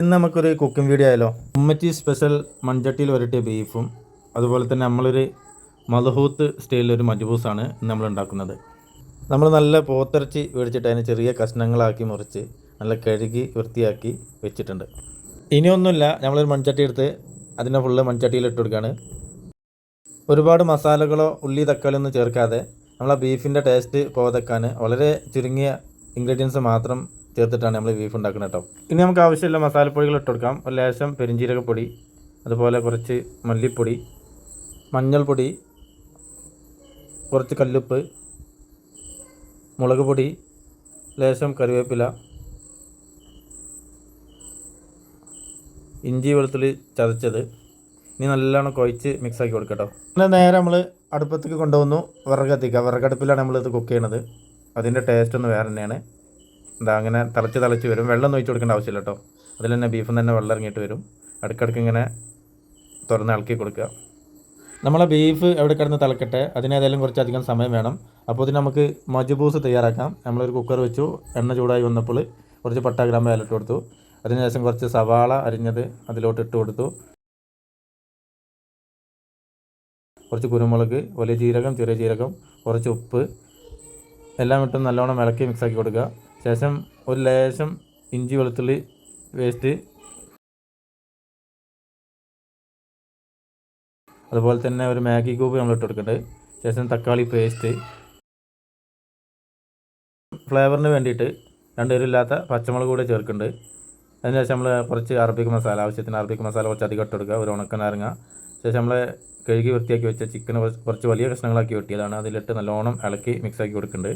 ഇന്ന് നമുക്കൊരു cooking video ആയാലോ. ഉമ്മച്ചി സ്പെഷ്യൽ മൺചട്ടിയിൽ വരട്ടിയ ബീഫും അതുപോലെ തന്നെ നമ്മളൊരു മദ്ഹൂത്ത് സ്റ്റൈലിലൊരു മജ്ബൂസാണ് ഇന്ന് നമ്മൾ ഉണ്ടാക്കുന്നത്. നമ്മൾ നല്ല പോത്തിറച്ചി മേടിച്ചിട്ട് അതിന് ചെറിയ കഷ്ണങ്ങളാക്കി മുറിച്ച് നല്ല കഴുകി വൃത്തിയാക്കി വെച്ചിട്ടുണ്ട്. ഇനിയൊന്നുമില്ല, നമ്മളൊരു മൺചട്ടി എടുത്ത് അതിനെ ഫുള്ള് മൺചട്ടിയിൽ ഇട്ട് കൊടുക്കുകയാണ്. ഒരുപാട് മസാലകളോ ഉള്ളി തക്കാളി ഒന്നും ചേർക്കാതെ നമ്മൾ ആ ബീഫിൻ്റെ ടേസ്റ്റ് പോകാതെക്കാൻ വളരെ ചുരുങ്ങിയ ഇൻഗ്രീഡിയൻസ് മാത്രം ചേർത്തിട്ടാണ് നമ്മൾ ബീഫ് ഉണ്ടാക്കുന്നത് കേട്ടോ. ഇനി നമുക്ക് ആവശ്യമുള്ള മസാലപ്പൊടികൾ ഇട്ട് കൊടുക്കാം. ഒരു ലേശം പെരിഞ്ജീരകപ്പൊടി, അതുപോലെ കുറച്ച് മല്ലിപ്പൊടി, മഞ്ഞൾപ്പൊടി, കുറച്ച് കല്ലുപ്പ്, മുളക് പൊടി, ലേശം കറിവേപ്പില, ഇഞ്ചി വെളുത്തുള്ളി ചതച്ചത്. ഇനി നല്ലോണം കുഴച്ച് മിക്സാക്കി കൊടുക്കട്ടോ. പിന്നെ നേരെ നമ്മൾ അടുപ്പത്തേക്ക് കൊണ്ടുവന്നു വിറക് കത്തിക്കുക. വിറകടുപ്പിലാണ് നമ്മളിത് കുക്ക് ചെയ്യണത്. അതിൻ്റെ ടേസ്റ്റ് ഒന്ന് വേറെ തന്നെയാണ്. എന്താ അങ്ങനെ തിളച്ച് വരും. വെള്ളം ഒഴിച്ച് കൊടുക്കേണ്ട ആവശ്യമില്ല കേട്ടോ. അതിൽ തന്നെ ബീഫിൽ തന്നെ വെള്ളം ഇറങ്ങിയിട്ട് വരും. ഇടയ്ക്കിടയ്ക്ക് ഇങ്ങനെ തുറന്ന് ഇളക്കി കൊടുക്കുക. നമ്മളെ ബീഫ് എവിടെ കിടന്ന് തിളക്കട്ടെ, അതിനേതായാലും കുറച്ചധികം സമയം വേണം. അപ്പോൾ ഇതിന് നമുക്ക് മജ്ബൂസ് തയ്യാറാക്കാം. നമ്മളൊരു കുക്കർ വെച്ചു. എണ്ണ ചൂടായി വന്നപ്പോൾ കുറച്ച് പട്ട ഗ്രാമ്പ് ഇട്ട് കൊടുത്തു. അതിനുശേഷം കുറച്ച് സവാള അരിഞ്ഞത് അതിലോട്ട് ഇട്ട് കൊടുത്തു. കുറച്ച് കുരുമുളക്, വലിയ ജീരകം, ചെറിയ ജീരകം, കുറച്ച് ഉപ്പ് എല്ലാം ഇട്ട് നല്ലോണം ഇളക്കി മിക്സാക്കി കൊടുക്കുക. ശേഷം ഒരു ലേശം ഇഞ്ചി വെളുത്തുള്ളി പേസ്റ്റ്, അതുപോലെ തന്നെ ഒരു മാഗി ക്യൂബ് നമ്മൾ ഇട്ട് കൊടുക്കുന്നുണ്ട്. ശേഷം തക്കാളി പേസ്റ്റ്, ഫ്ലേവറിന് വേണ്ടിയിട്ട് 2 എരിവില്ലാത്ത പച്ചമുളക് കൂടെ ചേർക്കുന്നുണ്ട്. അതിനുശേഷം നമ്മൾ കുറച്ച് അറബിക് മസാല, ആവശ്യത്തിന് അറബിക് മസാല കുറച്ച് അധികം ഇട്ട് കൊടുക്കുക. ഒരു ഉണക്കനാരങ്ങ. ശേഷം നമ്മൾ കഴുകി വൃത്തിയാക്കി വെച്ച ചിക്കൻ കുറച്ച് വലിയ കഷ്ണങ്ങളാക്കി വെട്ടിയതാണ്, അതിലിട്ട് നല്ലോണം ഇളക്കി മിക്സാക്കി കൊടുക്കുന്നുണ്ട്.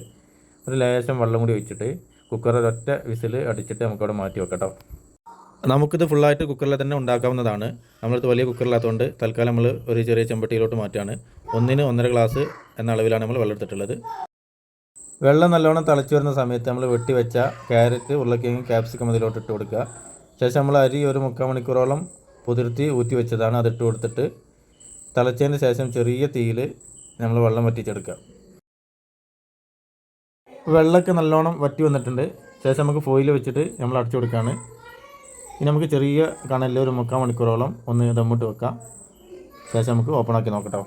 ഒരു ലേശം വെള്ളം കൂടി ഒഴിച്ചിട്ട് കുക്കർ ഒറ്റ വിസിൽ അടിച്ചിട്ട് നമുക്കവിടെ മാറ്റി വെക്കട്ടോ. നമുക്കിത് ഫുള്ളായിട്ട് കുക്കറിൽ തന്നെ ഉണ്ടാക്കാവുന്നതാണ്. നമ്മളടുത്ത് വലിയ കുക്കറില്ലാത്തതുകൊണ്ട് തൽക്കാലം നമ്മൾ ഒരു ചെറിയ ചെമ്പട്ടിയിലോട്ട് മാറ്റുകയാണ്. 1 to 1.5 ഗ്ലാസ് എന്ന അളവിലാണ് നമ്മൾ വെള്ളം എടുത്തിട്ടുള്ളത്. വെള്ളം നല്ലോണം തിളച്ച് വരുന്ന സമയത്ത് നമ്മൾ വെട്ടി വെച്ച ക്യാരറ്റ്, ഉരുളക്കിഴങ്ങ്, ക്യാപ്സിക്കം അതിലോട്ട് ഇട്ട് കൊടുക്കുക. ശേഷം നമ്മൾ അരി ഒരു 3/4 മണിക്കൂറോളം കുതിർത്തി ഊറ്റി വെച്ചതാണ്, അതിട്ട് കൊടുത്തിട്ട് തിളച്ചതിന് ശേഷം ചെറിയ തീയിൽ നമ്മൾ വെള്ളം വറ്റിച്ചെടുക്കുക. വെള്ളമൊക്കെ നല്ലോണം വറ്റി വന്നിട്ടുണ്ട്. ശേഷം നമുക്ക് ഫോയിൽ വെച്ചിട്ട് നമ്മൾ അടച്ചു കൊടുക്കുകയാണ്. ഇനി നമുക്ക് ചെറിയ കണലിൽ ഒരു 3/4 മണിക്കൂറോളം ഒന്ന് ദമ്മിട്ട് വെക്കാം. ശേഷം നമുക്ക് ഓപ്പൺ ആക്കി നോക്കട്ടോ.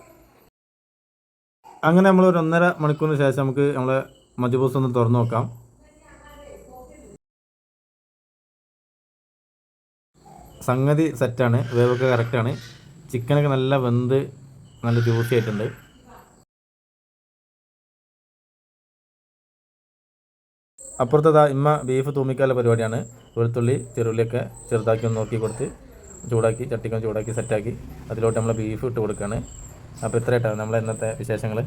അങ്ങനെ നമ്മൾ ഒരു 1.5 മണിക്കൂറിന് ശേഷം നമുക്ക് നമ്മളെ മജ്ബൂസ് ഒന്ന് തുറന്ന് നോക്കാം. സംഗതി സെറ്റാണ്, വേവൊക്കെ കറക്റ്റാണ്. ചിക്കനൊക്കെ നല്ല വെന്ത് നല്ല ജ്യൂസി ആയിട്ടുണ്ട്. അപ്പുറത്തതാ ഇമ്മ ബീഫ് തൂമിക്കാനുള്ള പരിപാടിയാണ്. വെളുത്തുള്ളി ചെറുള്ളിയൊക്കെ ചെറുതാക്കി ഒന്ന് നോക്കി കൊടുത്ത് ചൂടാക്കി ചട്ടിക്കാൻ ചൂടാക്കി സെറ്റാക്കി അതിലോട്ട് നമ്മൾ ബീഫ് ഇട്ട് കൊടുക്കുകയാണ്. അപ്പോൾ ഇത്രയായിട്ടാണ് നമ്മളെ ഇന്നത്തെ വിശേഷങ്ങൾ.